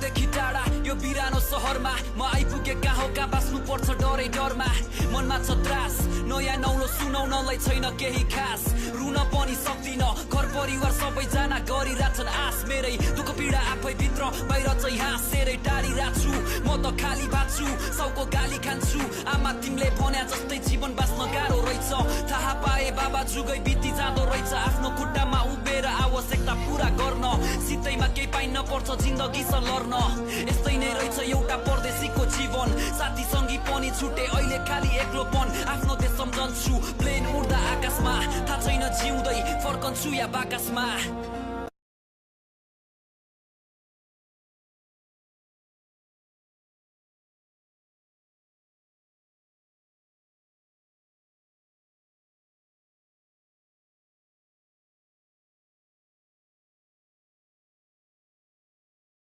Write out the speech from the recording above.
घरदेखि टाढा यो बिरानो सहरमा म आइपुगे कहाँ हो कहाँ बाँच्नु पर्छ डरै डरमा मनमा छ त्रास नयाँ नौलो सुनाउनलाई छैन केही खास रुन पनि सक्दिन घर परिवार सबैजना गरिरहेछन् आस मेरै दुःख पीडा आफै भित्र बाहिर चाहिँ हाँसेरै टाढिरहेछु म त खाली बाँच्छु सबको गाली खान्छु आमा तिमीले भन्या जस्तै जीवन बाँच्न गाह्रो रहेछ थाहा पाए बाबा जुगै बिति जाँदो रहेछ आफ्नो खुट्टामा उभिएर आवश्यकता पूरा गर्न सितैमा केही पाइन पर्छ जिन्दगी स लड्न यस्तै नै रहेछ एउटा परदेशीको जीवन साथी सङ्गी पनि छुटे अहिले खाली एक्लोपन आफ्नो देश सम्झन्छु प्लेन उड्दा आकाशमा थाहा छैन जिउँदै फर्कन्छु या बाकसमा